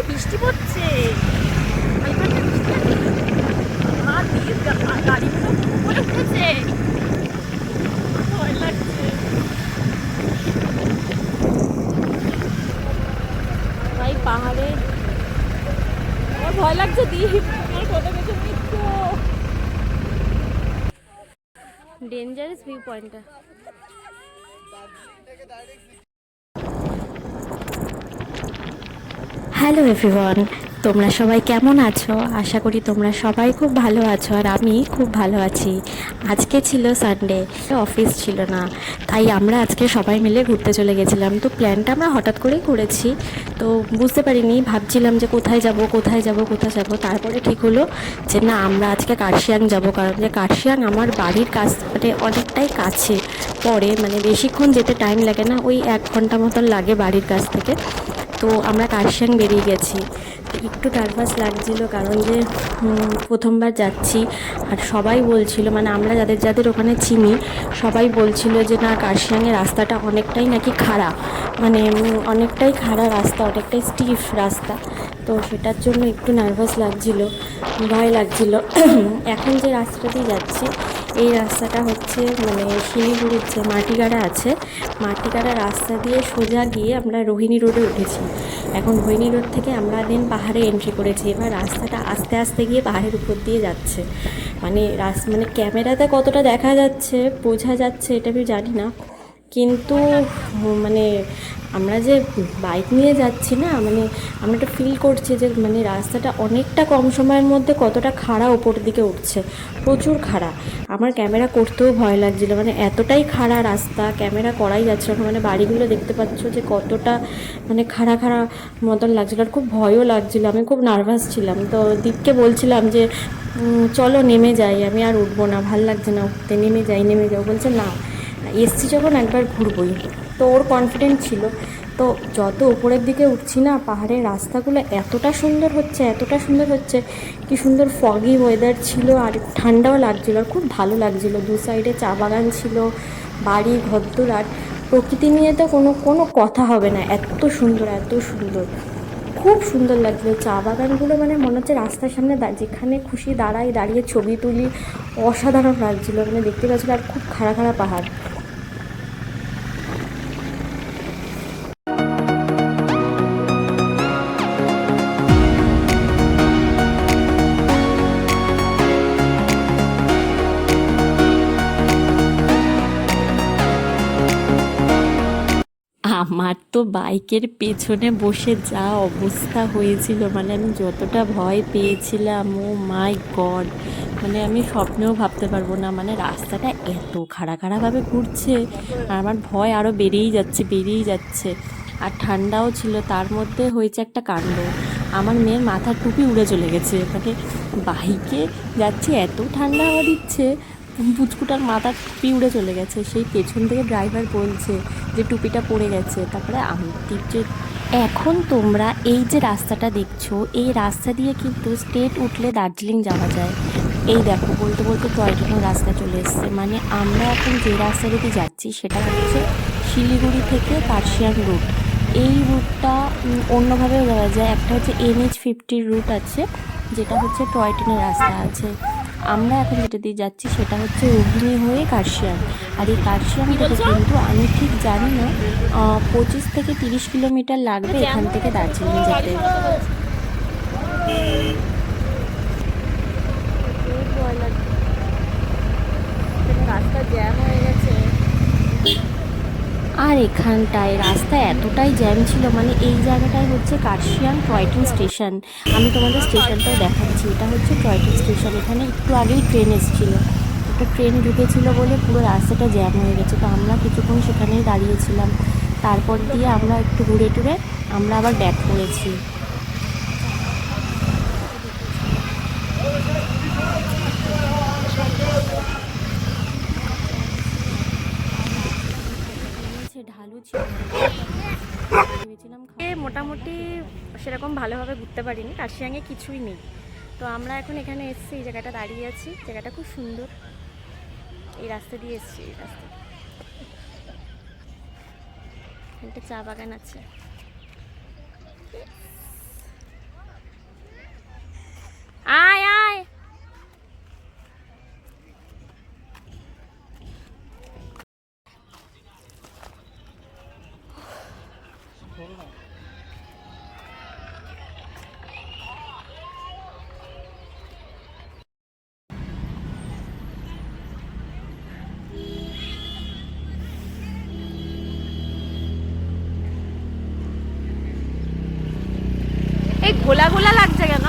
বৃষ্টি পড়ছে, গাড়িগুলো উপরে উঠেছে, ভয় লাগছে ভাই পাহাড়ে। আমার ভয় লাগছে দীপ, আমার কত কিছু মিথ্য। ডেঞ্জারাস ভিউ পয়েন্টটা। হ্যালো এভরিওয়ান, তোমরা সবাই কেমন আছো? আশা করি তোমরা সবাই খুব ভালো আছো, আর আমি খুব ভালো আছি। আজকে ছিল সানডে, অফিস ছিল না, তাই আমরা আজকে সবাই মিলে ঘুরতে চলে গেছিলাম। তো প্ল্যানটা আমরা হঠাৎ করেই করেছি, তো বুঝতে পারিনি, ভাবছিলাম যে কোথায় যাব কোথায় যাব কোথায় যাব। তারপরে ঠিক হলো যে না, আমরা আজকে কার্শিয়াং যাব, কারণ যে কার্শিয়াং আমার বাড়ির কাছ মানে অনেকটাই কাছে পড়ে, মানে বেশিক্ষণ যেতে টাইম লাগে না, ওই 1 ঘন্টা মতন লাগে বাড়ির কাছ থেকে। তো আমরা কার্শিয়াং বেরিয়ে গেছি। তো একটু নার্ভাস লাগছিল, কারণ যে প্রথমবার যাচ্ছি, আর সবাই বলছিল, মানে আমরা যাদের যাদের ওখানে চিনি সবাই বলছিল যে না, কার্শিয়াংয়ের রাস্তাটা অনেকটাই নাকি খাড়া, মানে অনেকটাই খাড়া রাস্তা, অনেকটাই স্টিফ রাস্তা। তো সেটার জন্য একটু নার্ভাস লাগছিল, ভয় লাগছিল। এখন যে রাস্তাটা দিয়ে যাচ্ছি, এই রাস্তাটা হচ্ছে মানে শিলিগুড়ির যে মাটিগাড়া আছে, মাটিগাড়া রাস্তা দিয়ে সোজা গিয়ে আমরা রোহিণী রোডে উঠেছি। এখন রোহিণী রোড থেকে আমরা দেন পাহাড়ে এন্ট্রি করেছি। এবার রাস্তাটা আস্তে আস্তে গিয়ে পাহাড়ের উপর দিয়ে যাচ্ছে, মানে মানে ক্যামেরাতে কতটা দেখা যাচ্ছে বোঝা যাচ্ছে এটা আমি জানি না, কিন্তু মানে আমরা যে বাইক নিয়ে যাচ্ছি না, মানে আমরা একটা ফিল করছি যে মানে রাস্তাটা অনেকটা কম সময়ের মধ্যে কতটা খাড়া ওপর দিকে উঠছে, প্রচুর খাড়া। আমার ক্যামেরা করতেও ভয় লাগছিলো, মানে এতটাই খাড়া রাস্তা, ক্যামেরা করাই যাচ্ছে না। মানে বাড়িগুলো দেখতে পাচ্ছ যে কতটা মানে খাড়া খাড়া মতন লাগছিলো, আর খুব ভয়ও লাগছিলো, আমি খুব নার্ভাস ছিলাম। তো দীপকে বলছিলাম যে চলো নেমে যাই, আমি আর উঠবো না, ভাল লাগছে না উঠতে, নেমে যাই নেমে যাও। বলছে না, এসছি যখন একবার ঘুরবই। তো ওর কনফিডেন্ট ছিল। তো যত উপরের দিকে উঠছি না, পাহাড়ের রাস্তাগুলো এতটা সুন্দর হচ্ছে, এতটা সুন্দর হচ্ছে, কি সুন্দর ফগি ওয়েদার ছিল, আর ঠান্ডাও লাগছিল, আর খুব ভালো লাগছিল। দু সাইডে চা বাগান ছিল, বাড়ি ঘরদোর, আর প্রকৃতি নিয়ে তো কোনো কোনো কথা হবে না, এত সুন্দর এত সুন্দর, খুব সুন্দর লাগছিলো চা বাগানগুলো। মানে মনে হচ্ছে রাস্তার সামনে যেখানে খুশি দাঁড়াই, দাঁড়িয়ে ছবি তুলি, অসাধারণ লাগছিলো, মানে দেখতে পাচ্ছিলো। আর খুব খাড়া খাড়া পাহাড়। আমার তো বাইকের পেছনে বসে যা অবস্থা হয়েছিল, মানে আমি যতটা ভয় পেয়েছিলাম, ও মাই গড, মানে আমি স্বপ্নেও ভাবতে পারবো না। মানে রাস্তাটা এত খাড়া খাড়াভাবে ঘুরছে, আর আমার ভয় আরও বেড়েই যাচ্ছে বেড়েই যাচ্ছে। আর ঠান্ডাও ছিল, তার মধ্যে হয়েছে একটা কাণ্ড, আমার মেয়ের মাথার টুপি উড়ে চলে গেছে। মানে বাইকে যাচ্ছি, এত ঠান্ডা হাওয়া দিচ্ছে, পুচকুটার মাথার টুপি উড়ে চলে গেছে। সেই পেছন থেকে ড্রাইভার বলছে যে টুপিটা পড়ে গেছে। তারপরে দীপ যে, এখন তোমরা এই যে রাস্তাটা দেখছো, এই রাস্তা দিয়ে কিন্তু স্ট্রেট উঠলে দার্জিলিং যাওয়া যায়। এই দেখো, বলতে বলতে টয় ট্রেনের রাস্তা চলে এসছে। মানে আমরা এখন যে রাস্তা দিয়ে যাচ্ছি সেটা হচ্ছে শিলিগুড়ি থেকে কার্শিয়াং রুট। এই রুটটা অন্যভাবেও যাওয়া যায়, একটা হচ্ছে NH50 রুট আছে, যেটা হচ্ছে টয় ট্রেনের রাস্তা আছে। আমরা এখন যেটা দিয়ে যাচ্ছি সেটা হচ্ছে রোহিণী হয়ে কার্শিয়াং। আর এই কার্শিয়াং থেকে কিন্তু আমি ঠিক জানি না, 25 থেকে 30 কিলোমিটার লাগবে এখান থেকে দার্জিলিং যেতে। রাস্তা জ্যাম হয়ে গেছে। আর এখানটায় রাস্তা এতটাই জ্যাম ছিল, মানে এই জায়গাটায় হচ্ছে কার্শিয়াং টয় ট্রেন স্টেশন। আমি তোমাদের স্টেশনটাও দেখাচ্ছি, এটা হচ্ছে টয় ট্রেন স্টেশন। এখানে একটু আগেই ট্রেন এসেছিলো, একটা ট্রেন ঢুকেছিল বলে পুরো রাস্তাটা জ্যাম হয়ে গেছে। তো আমরা কিছুক্ষণ সেখানেই দাঁড়িয়েছিলাম, তারপর দিয়ে আমরা একটু ঘুরে টুরে আমরা আবার ব্যাক করেছি। ঢালু ছিল, ভেবেছিলাম মোটামুটি সেরকম ভালোভাবে ঘুরতে পারিনি, কার্শিয়াংয়ে কিছুই নেই। তো আমরা এখন এখানে এসেছি, এই জায়গাটা দাঁড়িয়ে আছি, জায়গাটা খুব সুন্দর। এই রাস্তা দিয়ে এসেছি, এই রাস্তা একটা চা বাগান আছে। এই ঘোলা ঘোলা লাগছে কেন?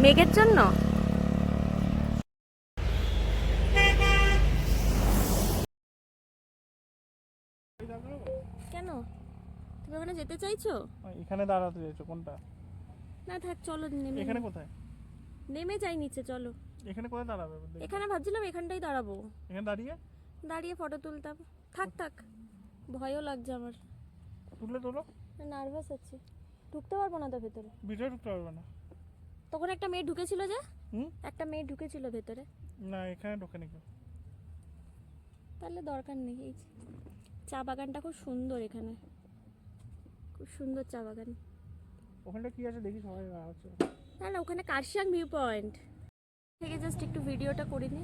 মেঘের জন্য? কেন তুমি ওখানে যেতে চাইছো? এখানে দাঁড়াতে চাইছো কোনটা? না থাক, চলো নেমে এখানে কোথায়? নেমে যাই নিচে, চলো। এখানে কোথায় দাঁড়াবে? এখানে ভাবছিলাম এখানটাই দাঁড়াবো, এখানে দাঁড়িয়ে দাঁড়িয়ে ফটো তুলতাম। থাক থাক, ভয়ও লাগছে আমার, তুলে তোলো। নার্ভাস আছি, ঢুকতে পারবো না তো ভেতরে। ভিতরে ঢুকতে পারবে না। তখন একটা মেয়ে ঢুকেছিল যে, হুম, একটা মেয়ে ঢুকেছিল ভেতরে। না এখানে ঢোকে নাকি? তাহলে দরকার নেই। এই যে চা বাগানটা খুব সুন্দর, এখানে খুব সুন্দর চা বাগান। ওখানটা কি আছে দেখি, সবাই আছে। না না, ওখানে কার্শিয়াং ভিউ পয়েন্ট থেকে জাস্ট একটু ভিডিওটা করে নি।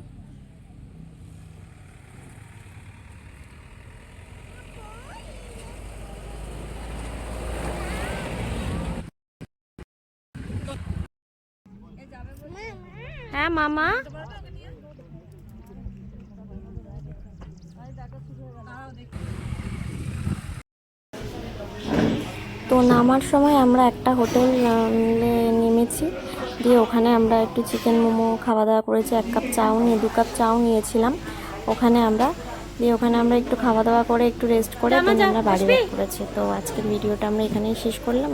হ্যাঁ মামা, তো নামার সময় আমরা একটা হোটেল নেমেছি, দিয়ে ওখানে আমরা একটু চিকেন মোমো খাওয়া দাওয়া করেছি, 1 কাপ চাও নিয়ে 2 কাপ চাও নিয়েছিলাম ওখানে আমরা। দিয়ে ওখানে আমরা একটু খাওয়া দাওয়া করে একটু রেস্ট করে আমরা বাড়ি ব্যাক করেছি। তো আজকের ভিডিওটা আমরা এখানেই শেষ করলাম।